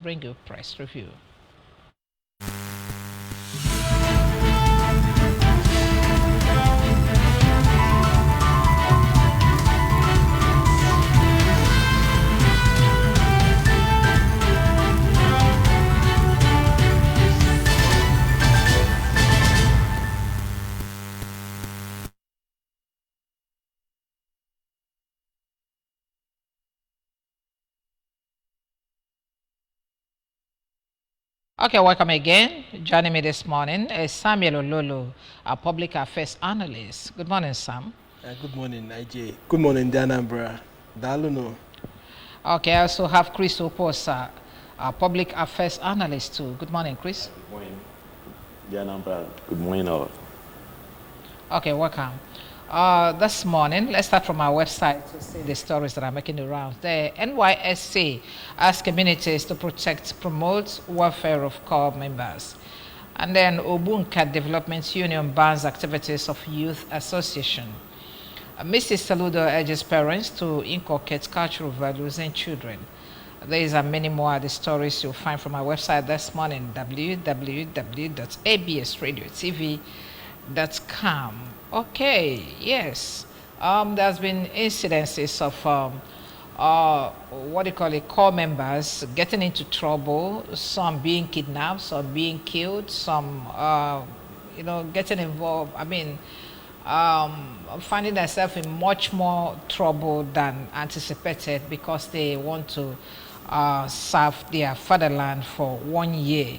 bring you press review. Okay, welcome again. Joining me this morning is Samuel Ololo, our public affairs analyst. Good morning, Sam. Good morning, IJ. Good morning, Danambra. Daluno. Okay, I also have Chris Oposa, our public affairs analyst too. Good morning, Chris. Good morning, Danambra. Good morning, all. Okay, welcome. This morning, let's start from our website to see the stories that are making the rounds. The NYSC asks communities to protect, promote welfare of corps members. And then Obunka Development Union bans activities of youth association. Mrs. Saludo urges parents to inculcate cultural values in children. These and many more are the stories you'll find from our website this morning, www.absradiotv.com. Okay, yes. There's been incidences of what do you call it, corps members getting into trouble, some being kidnapped, some being killed, some getting involved. Finding themselves in much more trouble than anticipated because they want to serve their fatherland for 1 year.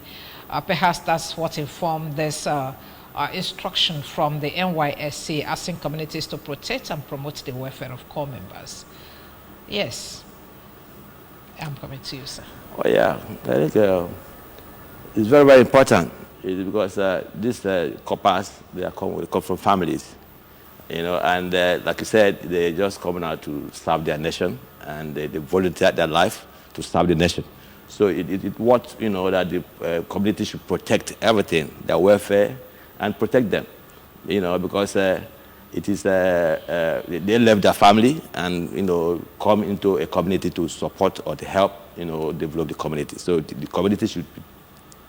Perhaps that's what informed this instruction from the NYSC asking communities to protect and promote the welfare of corps members. Yes, I'm coming to you, sir. Oh, yeah, I think it's very, very important because these corpers, they come from families, and like you said, they're just coming out to serve their nation, and they volunteer their life to serve the nation. So it what, that the community should protect everything, their welfare, and protect them, because it is they left their family and come into a community to support or to help develop the community. So the community should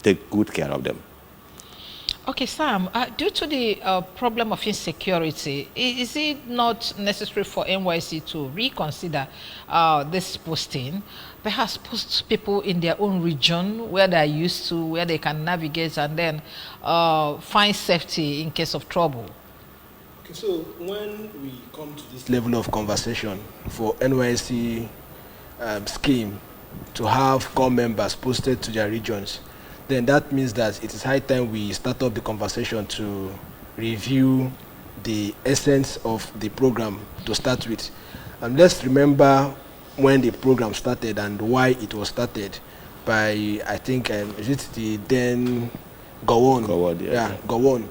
take good care of them. Okay, Sam, due to the problem of insecurity, is it not necessary for NYC to reconsider this posting? Perhaps post people in their own region where they're used to, where they can navigate and then find safety in case of trouble. Okay, so when we come to this level of conversation for NYC scheme to have corps members posted to their regions, then that means that it is high time we start up the conversation to review the essence of the program to start with. Let's remember when the program started and why it was started by, I think, is it the then Gowon? Gowon, yeah, Gowon.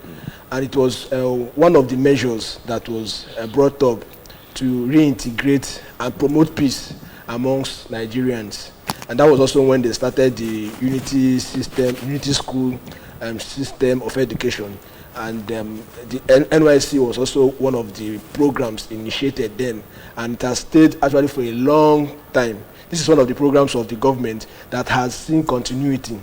And it was one of the measures that was brought up to reintegrate and promote peace amongst Nigerians. And that was also when they started the unity school system of education. And the NYC was also one of the programs initiated then, and it has stayed actually for a long time. This is one of the programs of the government that has seen continuity,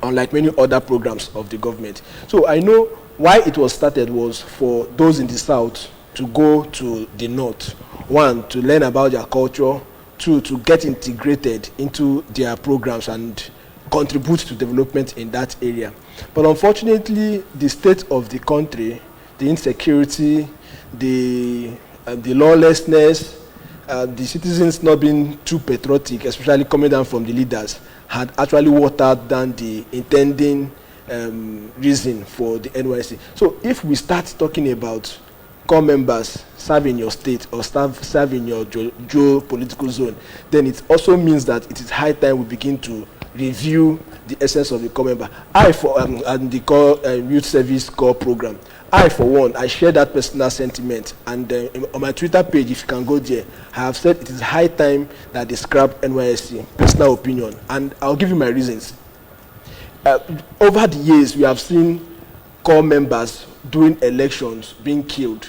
unlike many other programs of the government. So I know why it was started was for those in the south to go to the north. One, to learn about their culture. Two, to get integrated into their programs and contribute to development in that area. But unfortunately, the state of the country, the insecurity, the lawlessness, the citizens not being too patriotic, especially coming down from the leaders, had actually watered down the intending reason for the NYC. So if we start talking about corps members serve in your state or serve in your geopolitical zone, then it also means that it is high time we begin to review the essence of the corps member. I, for and the core youth service corps program, I, for one, I share that personal sentiment. And on my Twitter page, if you can go there, I have said it is high time that they scrap NYSC, personal opinion. And I'll give you my reasons. Over the years, we have seen corps members during elections being killed.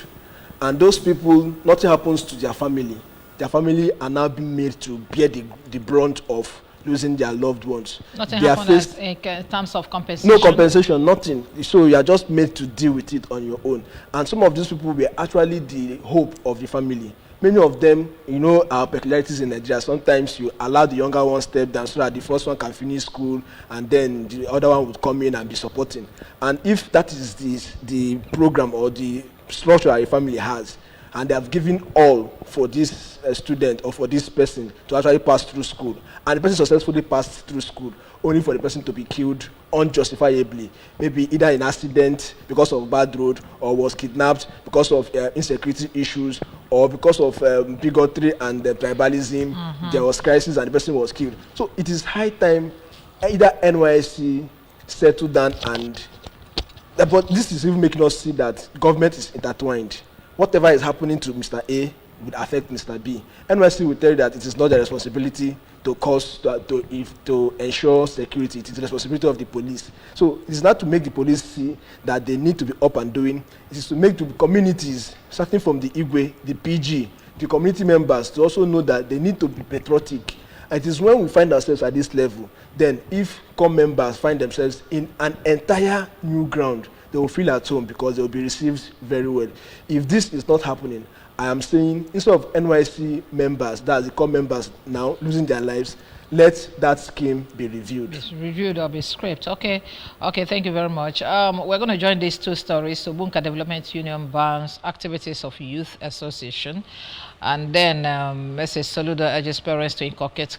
And those people, nothing happens to their family. Their family are now being made to bear the brunt of losing their loved ones. Nothing They are happened faced in terms of compensation. no compensation, nothing. So you are just made to deal with it on your own. And some of these people were actually the hope of the family. Many of them, you know, our peculiarities in Nigeria. Sometimes you allow the younger one step down so that the first one can finish school, and then the other one would come in and be supporting. And if that is the program or the structure a family has, and they have given all for this student or for this person to actually pass through school, and the person successfully passed through school, only for the person to be killed unjustifiably, maybe either in accident because of bad road, or was kidnapped because of insecurity issues, or because of bigotry and tribalism. There was crisis and the person was killed. So it is high time either NYSC settle down and but this is even making us see that government is intertwined. Whatever is happening to Mr. A would affect Mr. B. NYSC will tell you that it is not their responsibility to ensure security. It is the responsibility of the police. So it is not to make the police see that they need to be up and doing. It is to make the communities, starting from the Igwe, the PG, the community members, to also know that they need to be patriotic. And it is when we find ourselves at this level, then if core members find themselves in an entire new ground, they will feel at home because they will be received very well. If this is not happening, I am saying, instead of NYSC members, that's the core members now, losing their lives, let that scheme be reviewed. It's reviewed or be scrapped. Okay, thank you very much. We're going to join these two stories. So Bunka Development Union bans activities of youth association. And then Mrs. Soludo urges parents to inculcate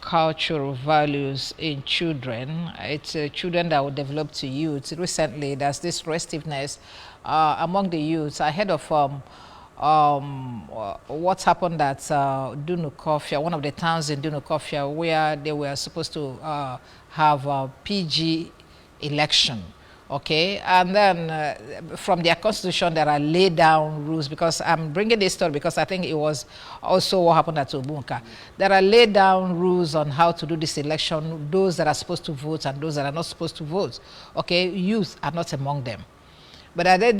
cultural values in children. It's children that will develop to youth. Recently, there's this restiveness among the youths ahead of what's happened at Dunukofia, one of the towns in Dunukofia, where they were supposed to have a PG election. Okay, and then from their constitution, there are laid down rules, because I'm bringing this story because I think it was also what happened at Obunka. There are laid down rules on how to do this election, those that are supposed to vote and those that are not supposed to vote. Okay, youth are not among them. But I heard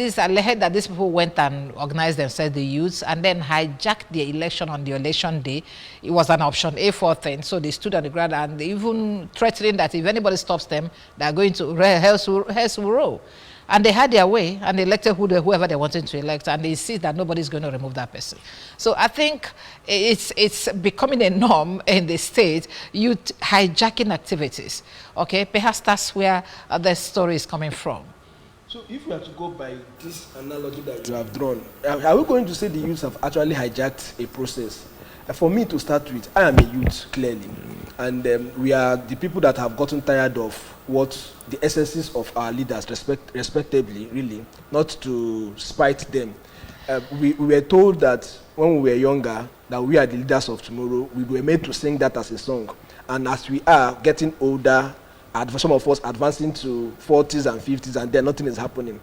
that these people went and organized themselves, the youths, and then hijacked the election on the election day. It was an option A4 thing, so they stood on the ground and even threatening that if anybody stops them, they're going to hell's will roll. And they had their way and they elected whoever they wanted to elect, and they see that nobody's going to remove that person. So I think it's becoming a norm in the state, youth hijacking activities. Okay, perhaps that's where the story is coming from. So if we are to go by this analogy that you have drawn, are we going to say the youths have actually hijacked a process? For me to start with, I am a youth, clearly. And we are the people that have gotten tired of what the essences of our leaders, respectively, really, not to spite them. We were told that when we were younger, that we are the leaders of tomorrow. We were made to sing that as a song. And as we are getting older, some of us advancing to 40s and 50s, and then nothing is happening.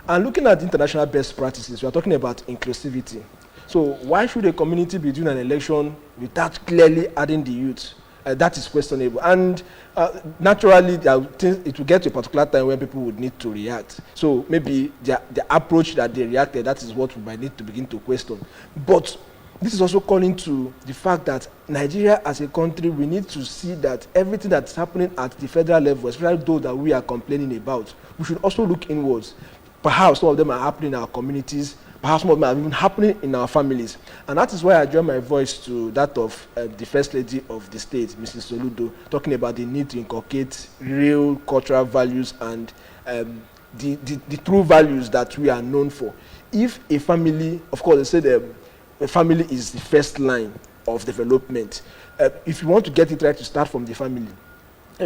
And looking at international best practices, we are talking about inclusivity. So why should a community be doing an election without clearly adding the youth? That is questionable. And naturally, it will get to a particular time when people would need to react. So maybe the approach that they reacted, that is what we might need to begin to question. But this is also calling to the fact that Nigeria as a country, we need to see that everything that's happening at the federal level, especially those that we are complaining about, we should also look inwards. Perhaps some of them are happening in our communities, perhaps some of them are even happening in our families. And that is why I join my voice to that of the First Lady of the state, Mrs. Soludo, talking about the need to inculcate real cultural values and the true values that we are known for. If a family, of course, they say the family is the first line of development. If you want to get it right, to start from the family.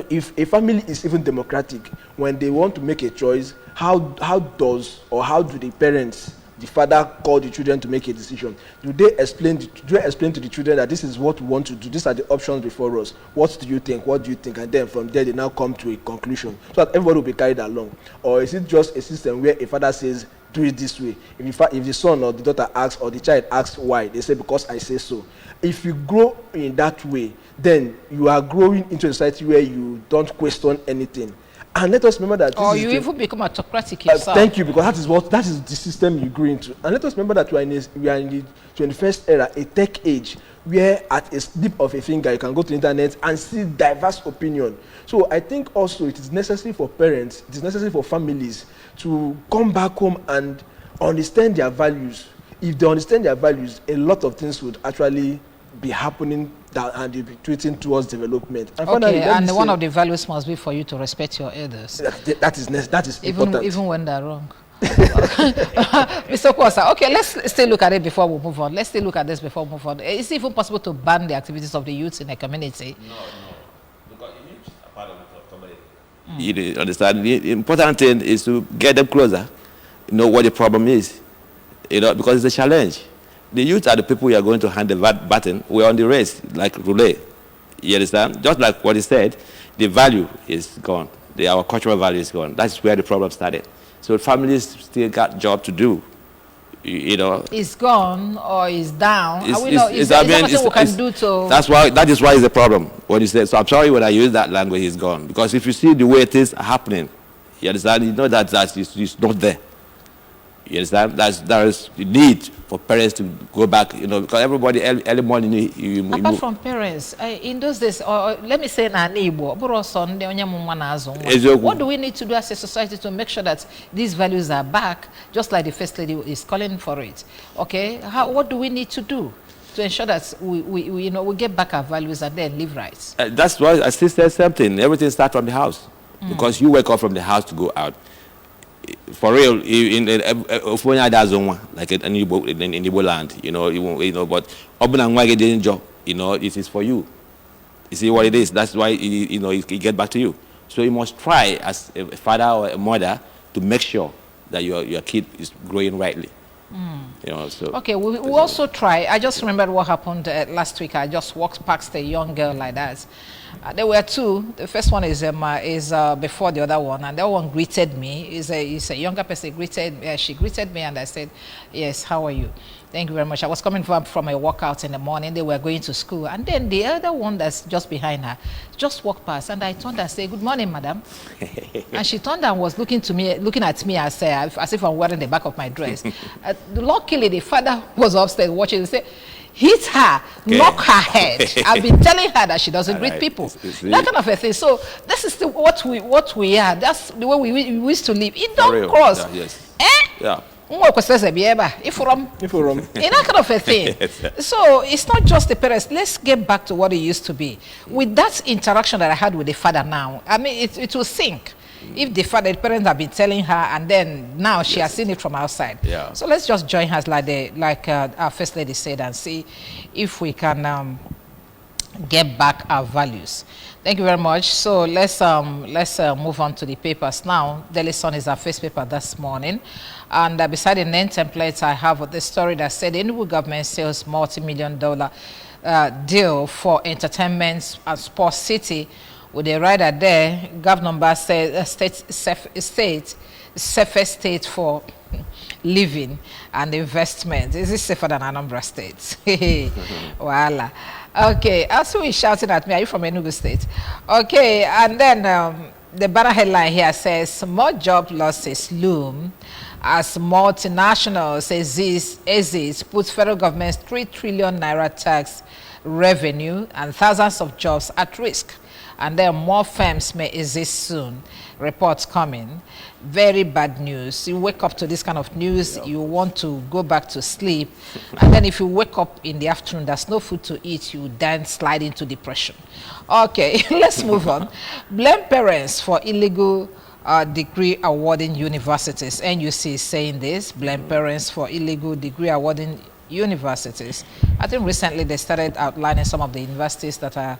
If a family is even democratic, when they want to make a choice, how do the parents, the father, call the children to make a decision? Do they explain to the children that this is what we want to do, these are the options before us, what do you think, what do you think, and then from there they now come to a conclusion so that everybody will be carried along? Or is it just a system where a father says, do it this way? If the son or the daughter asks, or the child asks why, they say, because I say so. If you grow in that way, then you are growing into a society where you don't question anything. And let us remember that or you even become autocratic yourself. Thank you, because that is the system you grew into. And let us remember that we are in the 21st era, a tech age, where at a snip of a finger you can go to the internet and see diverse opinion. So I think also it is necessary for parents, it is necessary for families to come back home and understand their values. If they understand their values, a lot of things would actually be happening and they'll be tweeting towards development. And finally, and one of the values must be for you to respect your elders. That is important. Even when they're wrong. Mr. Kwasa, okay, let's still look at it before we move on. Let's still look at this before we move on. Is it even possible to ban the activities of the youth in a community? No. Because youth are part of the community. You understand? The important thing is to get them closer, know what the problem is, because it's a challenge. The youth are the people you are going to hand the baton. We're on the race, like relay. You understand? Just like what he said, the value is gone. Our cultural value is gone. That's where the problem started. So families still got job to do. It's gone or it's down. That is why it's a problem. What he said. So I'm sorry when I use that language, it's gone. Because if you see the way things are happening, you understand, you know that it's not there. You understand? There is the need for parents to go back, because everybody early morning apart from parents, in those days, or let me say what do we need to do as a society to make sure that these values are back, just like the First Lady is calling for it? Okay, what do we need to do to ensure that we get back our values and then live right? That's why I still say something. Everything starts from the house, because you wake up from the house to go out. For real, like in Igbo land, but it is for you. You see what it is. That's why it get back to you. So you must try as a father or a mother to make sure that your kid is growing rightly. So okay, we also try. I just remembered what happened last week. I just walked past a young girl like that. There were two. The first one is before the other one, and that one greeted me. Is a younger person she greeted me, and I said, "Yes, how are you? Thank you very much." I was coming from a workout in the morning. They were going to school, and then the other one that's just behind her just walked past, and I turned and said, "Good morning, madam." And she turned and was looking at me as if I'm wearing the back of my dress. Luckily, the father was upstairs watching. He said, hit her, knock her head. I've been telling her that she doesn't greet people. That kind of a thing. So this is what we are. That's the way we used to live. It don't cross. Yeah, yes. Yeah. In that kind of a thing. So it's not just the parents. Let's get back to what it used to be. With that interaction that I had with the father now, I mean, it will sink. If the parents have been telling her, and then now she has seen it from outside. Yeah. So let's just join hands like our First Lady said, and see if we can get back our values. Thank you very much. So let's move on to the papers now. Daily Sun is our first paper this morning, and beside the name templates, I have the story that said the Enugu government sells multi-million-dollar deal for entertainment and sports city. With a rider there, Governor said safest state for living and investment. Is this safer than Anambra State? Voila. Okay, also he's shouting at me, are you from Enugu State? Okay, and then the banner headline here says, more job losses loom as multinationals exist puts federal government's 3 trillion naira tax revenue and thousands of jobs at risk. And then more firms may exist soon. Reports coming. Very bad news. You wake up to this kind of news, you want to go back to sleep. And then if you wake up in the afternoon, there's no food to eat, you then slide into depression. Okay, let's move on. Blame parents for illegal degree awarding universities. NUC is saying this. Blame parents for illegal degree awarding universities. I think recently they started outlining some of the universities that are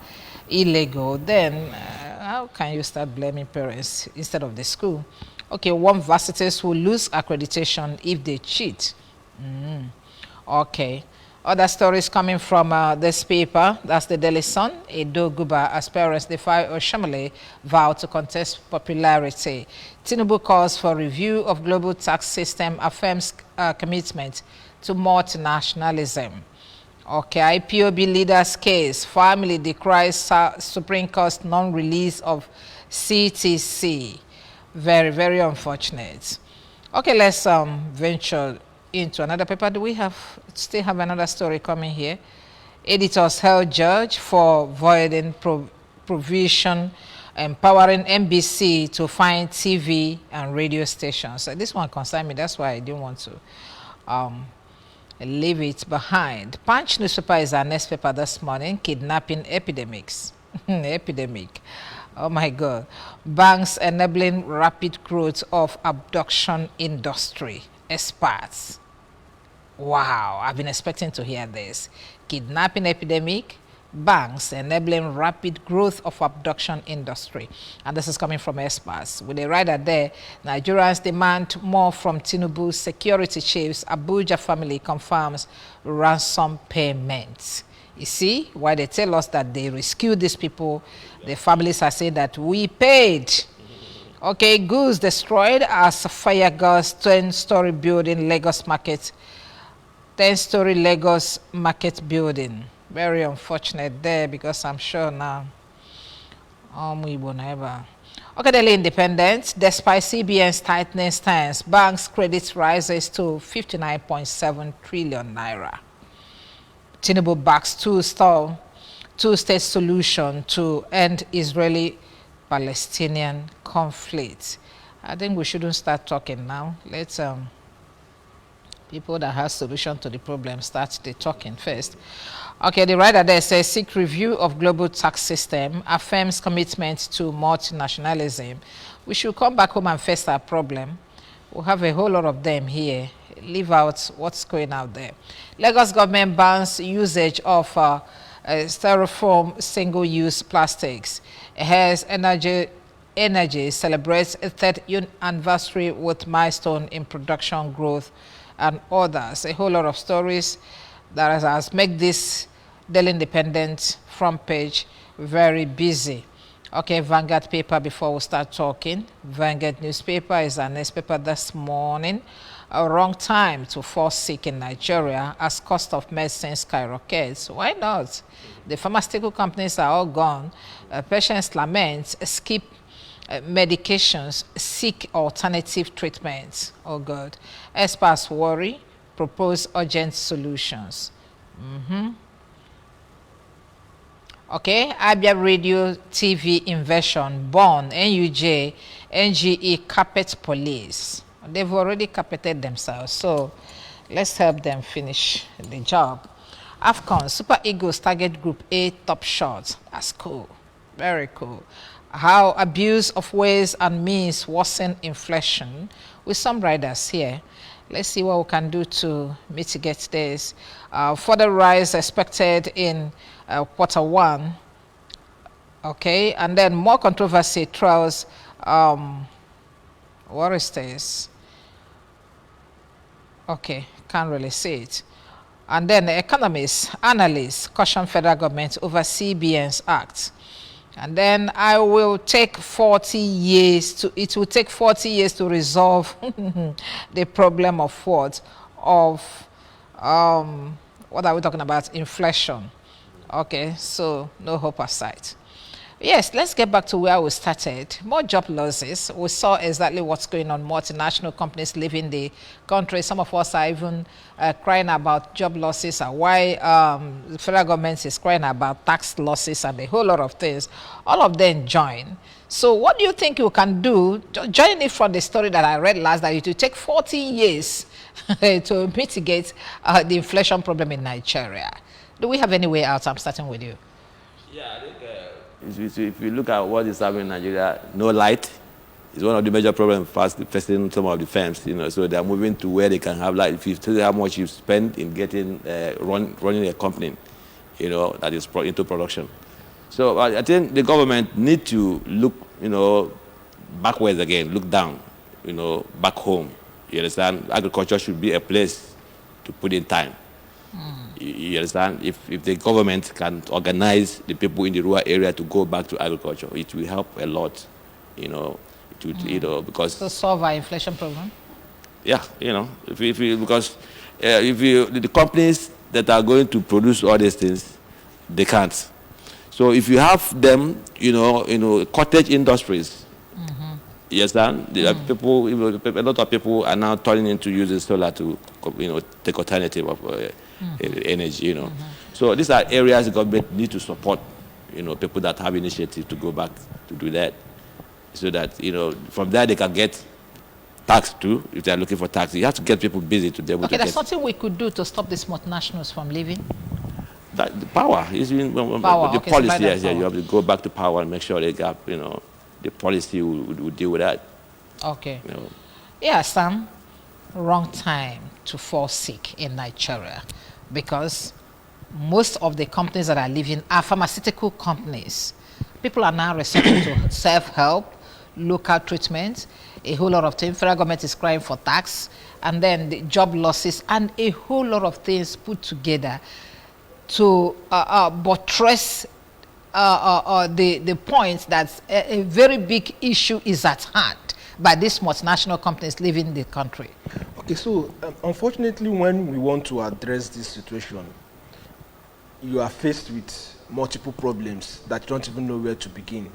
illegal. Then how can you start blaming parents instead of the school? Okay, one universities will lose accreditation if they cheat. Okay, other stories coming from this paper, that's the Daily Sun. Edo Guba aspirants defy Oshamale vow to contest popularity. Tinubu calls for review of global tax system, affirms commitment to multinationalism. Okay, IPOB leaders case. Family decries Supreme Court's non-release of CTC. Very, very unfortunate. Okay, let's venture into another paper. Do we still have another story coming here? Editors held judge for voiding provision empowering NBC to find TV and radio stations. So this one concerned me. That's why I didn't want to leave it behind. Punch newspaper is our next paper this morning. Kidnapping epidemics. Epidemic. Oh my God. Banks enabling rapid growth of abduction industry. Experts. Wow, I've been expecting to hear this. Kidnapping epidemic, banks enabling rapid growth of abduction industry. And this is coming from experts. With a rider there, Nigerians demand more from Tinubu's security chiefs. Abuja family confirms ransom payments. You see, why they tell us that they rescued these people, the families are saying that we paid. Okay, goods destroyed as fire guards 10-story building, Lagos Market. 10-story Lagos Market building. Very unfortunate there because I'm sure now we will never. Okay, Daily Independent. Despite CBN's tightening stance, banks' credit rises to 59.7 trillion naira. Tinubu backs two-state solution to end Israeli-Palestinian conflict. I think we shouldn't start talking now. Let's people that have solution to the problem start the talking first. Okay, the writer there says seek review of global tax system, affirms commitment to multinationalism. We should come back home and face our problem. We'll have a whole lot of them here. Leave out what's going out there. Lagos government bans usage of styrofoam single-use plastics. Has energy celebrates a third anniversary with milestone in production growth and others. A whole lot of stories that has made this Daily Independent front page very busy. Okay, Vanguard paper before we start talking. Vanguard newspaper is our next paper this morning. A wrong time to fall sick in Nigeria as cost of medicine skyrockets. Why not? The pharmaceutical companies are all gone. Patients lament, skip medications, seek alternative treatments. Oh God. Experts worry, propose urgent solutions. Okay, Abia Radio TV invasion, born, NUJ, NGE carpet police. They've already carpeted themselves, so let's help them finish the job. AFCON, Super Eagles target Group A top shots. That's cool, very cool. How abuse of ways and means worsen inflation with some riders here. Let's see what we can do to mitigate this. Further rise expected in Q1. Okay, and then more controversy trials. What is this? Okay, can't really see it. And then economists, analysts caution federal government over CBN's act. And then it will take 40 years to resolve the problem of what? Of what are we talking about? Inflation. Okay, so no hope aside. Yes, let's get back to where we started. More job losses. We saw exactly what's going on. Multinational companies leaving the country. Some of us are even crying about job losses and why the federal government is crying about tax losses and a whole lot of things. All of them join. So what do you think you can do? Joining it from the story that I read last, that it will take 40 years to mitigate the inflation problem in Nigeria. Do we have any way out? I'm starting with you. Yeah, I think if you look at what is happening in Nigeria, no light is one of the major problems facing some of the firms. You know, so they are moving to where they can have light. If you see how much you spend in getting running a company, you know, that is into production. So I think the government need to look, you know, backwards again, look down, you know, back home. You understand? Agriculture should be a place to put in time. You understand? If the government can organize the people in the rural area to go back to agriculture, it will help a lot, you know, you know, because to solve our inflation problem. Yeah, you know, because the companies that are going to produce all these things, they can't. So if you have them, you know, cottage industries. You understand? There are people, you know, a lot of people are now turning into using solar to, you know, take alternative of energy, you know. So these are areas the government need to support, people that have initiative to go back to do that, so that, from there they can get tax too, if they're looking for tax. You have to get people busy to be able to Okay, get... there's something we could do to stop these multinationals from leaving? The power is in Power, the okay, policy. so Yes, power. you have to go back to power and make sure they got, the policy will deal with that. Okay. You know. Yeah, Sam, wrong time to fall sick in Nigeria, because most of the companies that are leaving are pharmaceutical companies. People are now resorting to self-help, local treatment, a whole lot of things. Federal government is crying for tax, and then the job losses, and a whole lot of things put together to buttress the point that a very big issue is at hand by these multinational companies leaving the country. Okay, so unfortunately, when we want to address this situation, you are faced with multiple problems that you don't even know where to begin.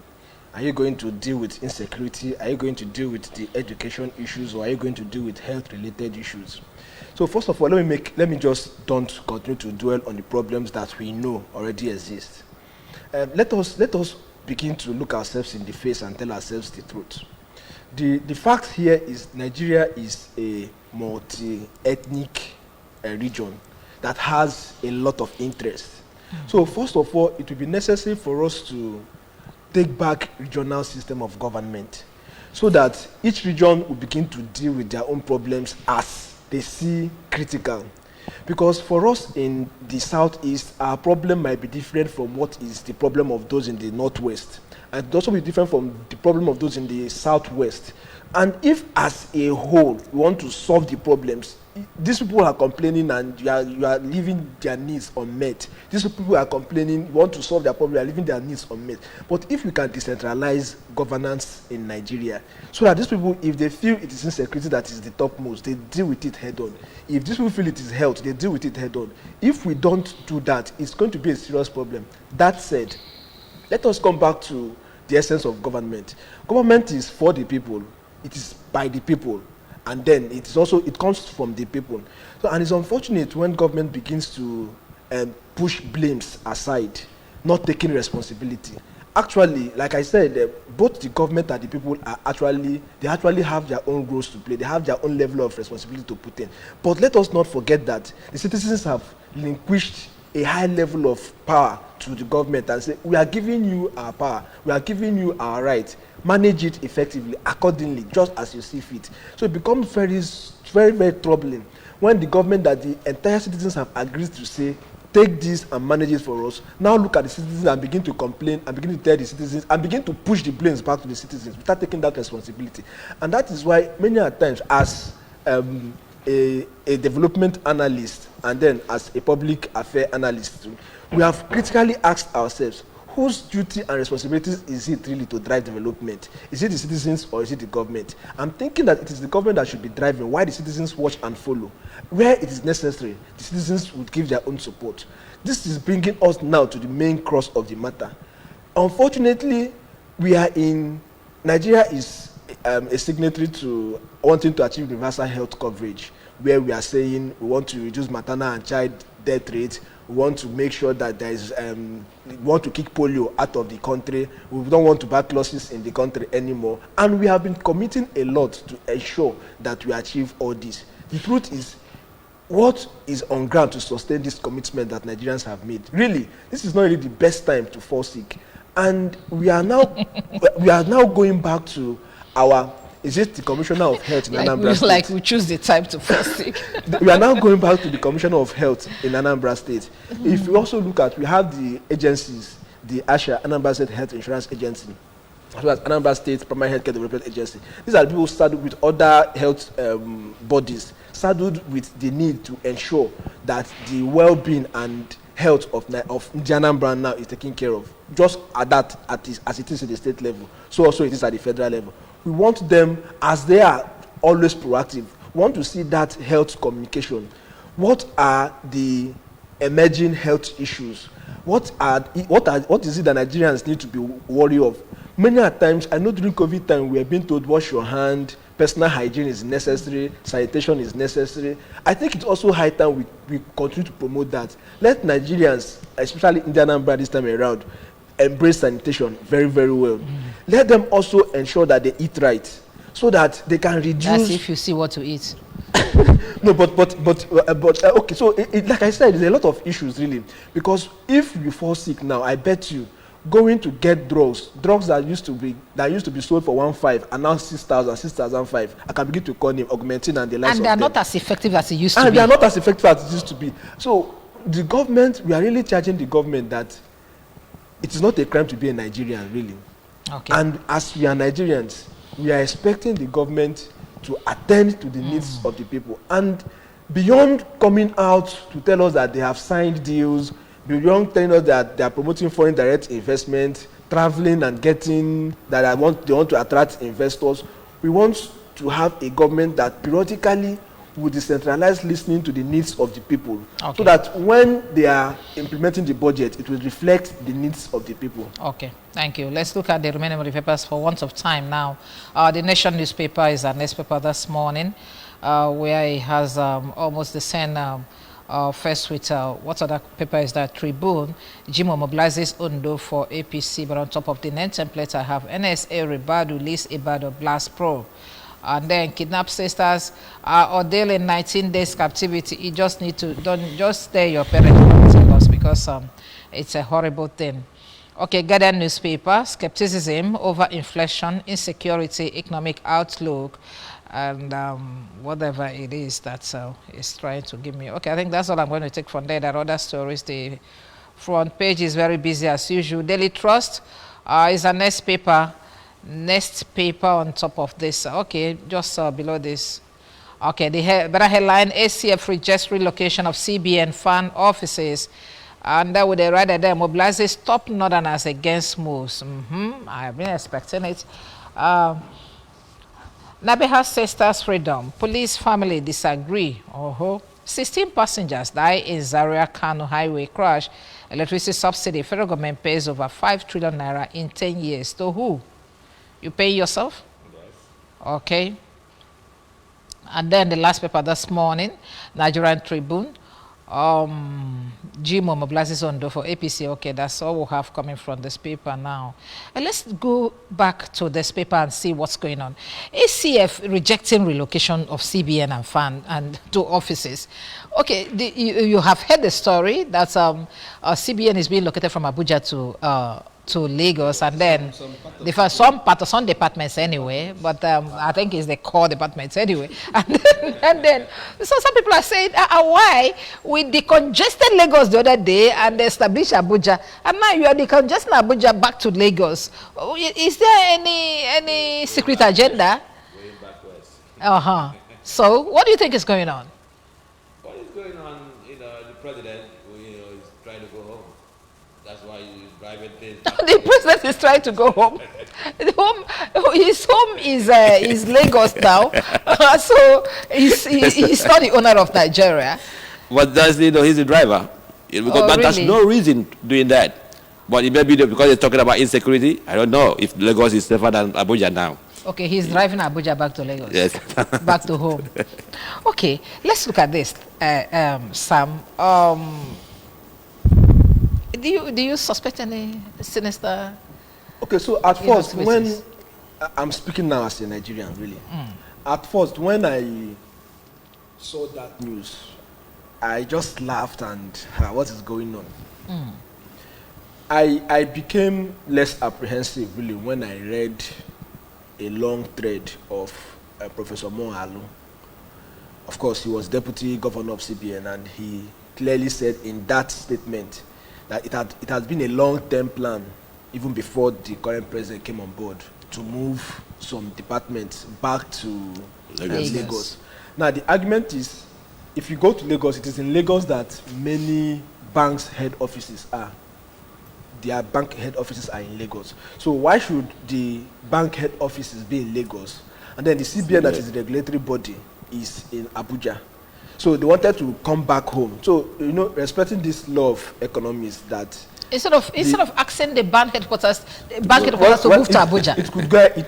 Are you going to deal with insecurity? Are you going to deal with the education issues, or are you going to deal with health-related issues? So first of all, let me just don't continue to dwell on the problems that we know already exist. Let us begin to look ourselves in the face and tell ourselves the truth. The fact here is Nigeria is a multi-ethnic region that has a lot of interest. So first of all, it will be necessary for us to take back regional system of government, so that each region will begin to deal with their own problems as they see critical. Because for us in the southeast, our problem might be different from what is the problem of those in the northwest, and it also be different from the problem of those in the southwest. And if as a whole we want to solve the problems, these people are complaining and you are leaving their needs unmet. These people are complaining, want to solve their problem, you are leaving their needs unmet. But if we can decentralize governance in Nigeria, so that these people, if they feel it is insecurity that is the topmost, they deal with it head on. If these people feel it is health, they deal with it head on. If we don't do that, it's going to be a serious problem. That said, let us come back to the essence of government. Government is for the people, it is by the people, and then it comes from the people. So, and it's unfortunate when government begins to push blames aside, not taking responsibility. Actually, like I said, both the government and the people are actually have their own roles to play. They have their own level of responsibility to put in. But let us not forget that the citizens have relinquished a high level of power to the government and say, we are giving you our power, we are giving you our right, manage it effectively, accordingly, just as you see fit. So it becomes very, very, very troubling when the government that the entire citizens have agreed to say, take this and manage it for us, now look at the citizens and begin to complain and begin to tell the citizens and begin to push the blames back to the citizens without taking that responsibility. And that is why many a times as a development analyst and then as a public affair analyst too, we have critically asked ourselves, whose duty and responsibilities is it really to drive development? Is it the citizens or is it the government? I'm thinking that it is the government that should be driving, while the citizens watch and follow. Where it is necessary, the citizens would give their own support. This is bringing us now to the main cross of the matter. Unfortunately, Nigeria is a signatory to wanting to achieve universal health coverage, where we are saying we want to reduce maternal and child death rates. We want to make sure that there is, we want to kick polio out of the country. We don't want tuberculosis in the country anymore. And we have been committing a lot to ensure that we achieve all this. The truth is, what is on ground to sustain this commitment that Nigerians have made? Really, this is not really the best time to fall sick. And we are now, going back to is it the Commissioner of Health in Anambra State? Like we choose the time to fall sick. We are now going back to the Commissioner of Health in Anambra State. If we also look at, we have the agencies, the ASHA, Anambra State Health Insurance Agency, as well as Anambra State Primary Healthcare Development Agency. These are the people saddled with other health bodies, saddled with the need to ensure that the well-being and health of Anambra now is taken care of, just as it is at the state level. So also it is at the federal level. We want them, as they are always proactive, we want to see that health communication. What are the emerging health issues? What is it that Nigerians need to be worried of? Many a times, I know during COVID time, we are being told, wash your hand, personal hygiene is necessary, sanitation is necessary. I think it's also high time we continue to promote that. Let Nigerians, especially in Anambra this time around, embrace sanitation very, very well. Let them also ensure that they eat right, so that they can reduce. That's if you see what to eat. No, but okay. So, like I said, there's a lot of issues really, because if you fall sick now, I bet you going to get drugs that used to be sold for 1,500 and now 6,000, 6,500. I can begin to call them Augmentin and the likes. And they are of them. not as effective as it used to be. And they are not as effective as it used to be. So the government, we are really charging the government that it is not a crime to be a Nigerian, really. Okay. And as we are Nigerians, we are expecting the government to attend to the needs of the people. And beyond coming out to tell us that they have signed deals, beyond telling us that they are promoting foreign direct investment, traveling and getting that they want to attract investors, we want to have a government that periodically will decentralize listening to the needs of the people, so that when they are implementing the budget, it will reflect the needs of the people. Okay, thank you. Let's look at the remaining of the papers for want of time now. The Nation newspaper is our next paper this morning, where it has almost the same first with what other paper is that? Tribune. Jimo mobilizes Ondo for APC, but on top of the name template I have NSA Ribadu Lis Ibado Blast Pro. And then kidnap sisters are ordained in 19 days captivity. You just need to, don't just stay your parents because it's a horrible thing. Okay, Guardian newspaper, skepticism over inflation, insecurity, economic outlook, and whatever it is that is trying to give me. Okay, I think that's all I'm going to take from there. There are other stories. The front page is very busy as usual. Daily Trust is a next paper on top of this. Okay, just below this. Okay, the better headline, ACF rejects relocation of CBN fan offices. And that would write there, mobilizes top northerners against moves. I have been expecting it. Nabeha Sisters Freedom. Police family disagree. 16 passengers die in Zaria Kano highway crash. Electricity subsidy. Federal government pays over 5 trillion naira in 10 years. To who? You pay yourself? Yes. Okay. And then the last paper this morning, Nigerian Tribune. Jimo mobilizes Ondo for APC. Okay, that's all we'll have coming from this paper now. And let's go back to this paper and see what's going on. ACF rejecting relocation of CBN and FAN and to offices. Okay, you have heard the story that CBN is being located from Abuja to Lagos, and then some departments anyway, but I think it's the core departments anyway. And then so some people are saying, why we decongested Lagos the other day and established Abuja, and now you are decongesting Abuja back to Lagos. Is there any secret agenda? Going backwards. So what do you think is going on? What is going on? The president, is trying to go home. That's why he's driving things. The president is trying to go home. His home is Lagos now, so he's not the owner of Nigeria. But that's he's the driver. But there's no reason doing that. But it may be because they're talking about insecurity. I don't know if Lagos is safer than Abuja now. Okay, he's driving Abuja back to Lagos. Yes. Back to home. Okay, let's look at this, Sam. Do you suspect any sinister? Okay, so at first, when I'm speaking now as a Nigerian, really, at first when I saw that news, I just laughed and what is going on? I became less apprehensive really when I read a long thread of Professor Mo Alu. Of course, he was deputy governor of CBN, and he clearly said in that statement that it has been a long-term plan, even before the current president came on board, to move some departments back to Lagos. Now, the argument is, if you go to Lagos, it is in Lagos that many banks' head offices are. Their bank head offices are in Lagos. So why should the bank head offices be in Lagos? And then the CBN, that is the regulatory body, is in Abuja. So they wanted to come back home. So, respecting this law of economics, that instead of asking the bank headquarters to move to Abuja. It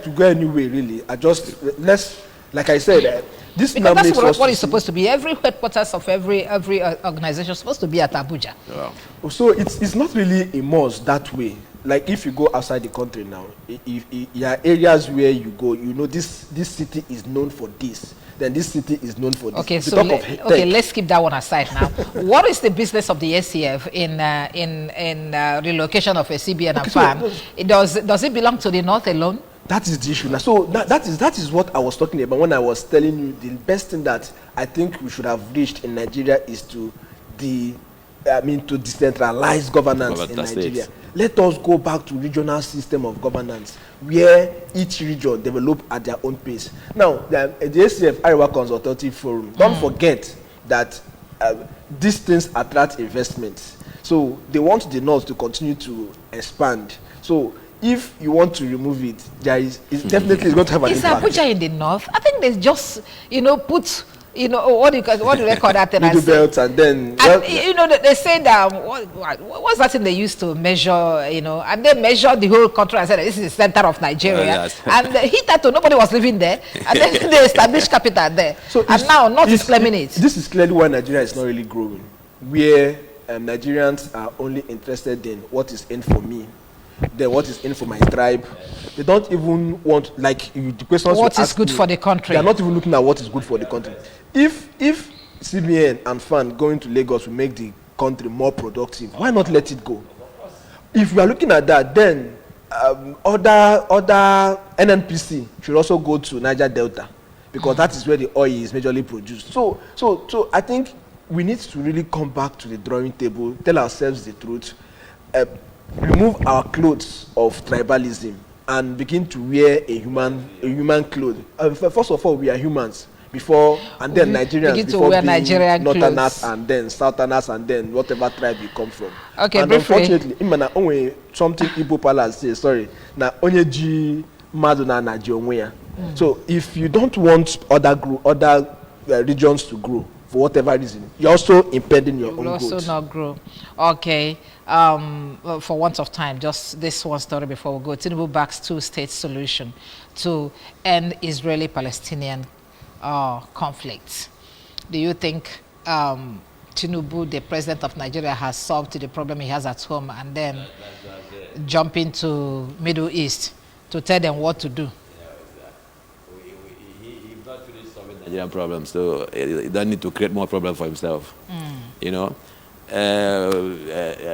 could go anyway, really. Like I said, this now Because makes that's us what to it's see- supposed to be. Every headquarters of every organization is supposed to be at Abuja. So it's not really a must that way. Like if you go outside the country now, if there are areas where you go, you know this city is known for this, then this city is known for this. Okay, If you so talk of tech, let's keep that one aside now. What is the business of the SCF in relocation of a CBN and so FAN? Does it belong to the North alone? that is the issue now. So that is what I was talking about when I was telling you the best thing that I think we should have reached in Nigeria is to decentralize governance in Nigeria. Let us go back to regional system of governance where each region develop at their own pace. Now, the ACF Arewa Consultative Forum, don't forget that these things attract investments. So they want the North to continue to expand. So if you want to remove it, it's definitely going to have an Is impact. Abuja in the North? I think they just, put, what do they call that thing? Middle belt and then And, they say that what's that thing they used to measure, and they measured the whole country and said this is the center of Nigeria. Yes. And hitherto nobody was living there, and then they established capital there. So and now North is claiming it. This is clearly why Nigeria is not really growing, where Nigerians are only interested in what is in for me, then what is in for my tribe. They don't even want, like the questions What you is ask good me, for the country? They are not even looking at what is good for the country. If CBN and FAN going to Lagos will make the country more productive, why not let it go? If we are looking at that, then other NNPC should also go to Niger Delta, because that is where the oil is majorly produced. So I think we need to really come back to the drawing table, tell ourselves the truth, remove our clothes of tribalism and begin to wear a human clothes. First of all, we are humans before, and then Nigerians begin to before wear being Nigerian Northerners clothes. and then Southerners and then whatever tribe you come from. Okay, and briefly. unfortunately, imana only something Igbo Palace say, sorry, na onye ji mmadụ na ji onwe ya. So if you don't want other regions to grow for whatever reason, you're also impeding your Will own also growth. not grow. Okay. For want of time, just this one story before we go. Tinubu backs two-state solution to end Israeli-Palestinian conflict. Do you think Tinubu, the president of Nigeria, has solved the problem he has at home and then jump into Middle East to tell them what to do? He's not finished solving Nigerian problems, so he doesn't need to create more problems for himself.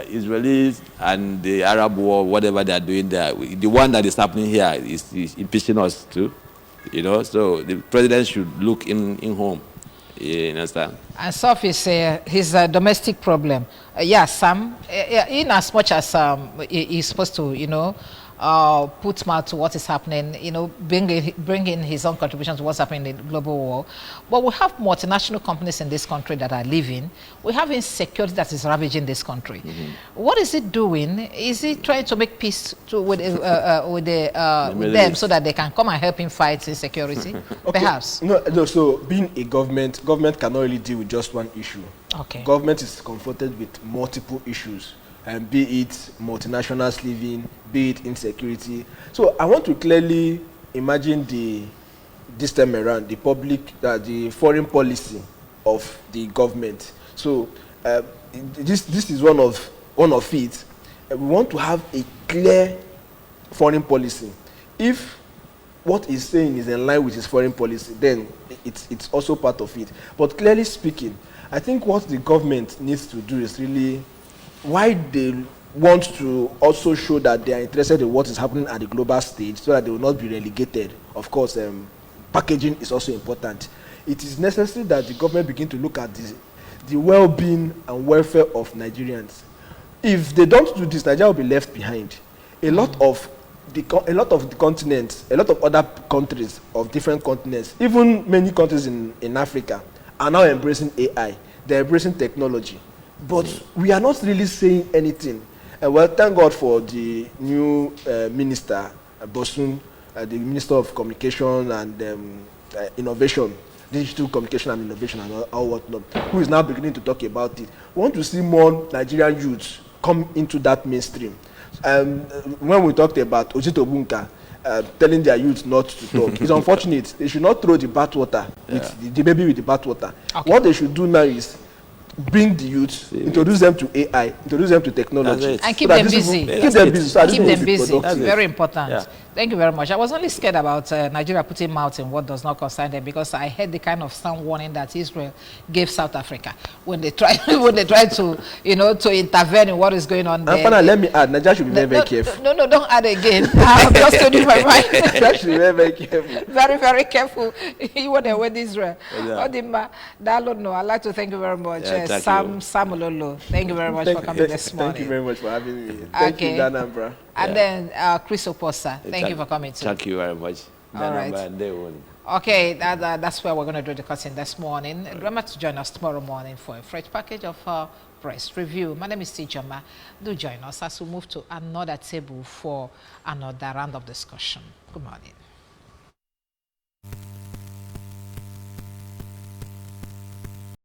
Israelis and the Arab war, whatever they are doing there, the one that is happening here is impeaching us too. So the president should look in home. You understand? And solve his domestic problem. Sam, in as much as he's supposed to, put mouth to what is happening, bring in his own contribution to what's happening in the global war. But we have multinational companies in this country that are living. We have insecurity that is ravaging this country. What is it doing? Is it trying to make peace with them so that they can come and help him fight insecurity? Okay. Perhaps. No, so being a government cannot really deal with just one issue. Okay. Government is confronted with multiple issues, and be it multinationals living, be it insecurity. So I want to clearly imagine this time around the foreign policy of the government. So this is one of it. We want to have a clear foreign policy. If what he's saying is in line with his foreign policy, then it's also part of it. But clearly speaking, I think what the government needs to do is really why they want to also show that they are interested in what is happening at the global stage so that they will not be relegated. Of course, packaging is also important. It is necessary that the government begin to look at the well-being and welfare of Nigerians. If they don't do this, Nigeria will be left behind. A lot of the continents, a lot of other countries of different continents, even many countries in Africa, are now embracing AI. They're embracing technology. But we are not really saying anything. Well, thank God for the new minister, Bosun, the Minister of Communication and Innovation, Digital Communication and Innovation and all whatnot, who is now beginning to talk about it. We want to see more Nigerian youths come into that mainstream. When we talked about Ojito Bunka, telling their youth not to talk. It's unfortunate. They should not throw the bathwater with the baby with the bathwater. Okay. What they should do now is bring the youth, introduce them to AI, introduce them to technology, and keep them busy. Keep them busy. So Keep them busy. productive. Very important. Yeah. Thank you very much. I was only scared about Nigeria putting mouth in what does not concern them, because I heard the kind of sound warning that Israel gave South Africa when they tried to, you know, to intervene in what is going on there. And finally, let me add, Nigeria should be very careful. No, don't add again. I've just told you my mind. Nigeria should be very careful. Very, very careful. You want to win Israel. Yeah. Odimba, Dalono, I'd like to thank you very much. Yeah, thank Sam Ololo, thank you very much for coming this morning. Thank you very much for having me. Thank you, Danambra. And then Chris Oposa, thank you for coming too. Thank you very much. All right. Okay, that's where we're going to do the cutting this morning. Remember to join us tomorrow morning for a fresh package of press review. My name is Tijoma. Do join us as we move to another table for another round of discussion. Good morning.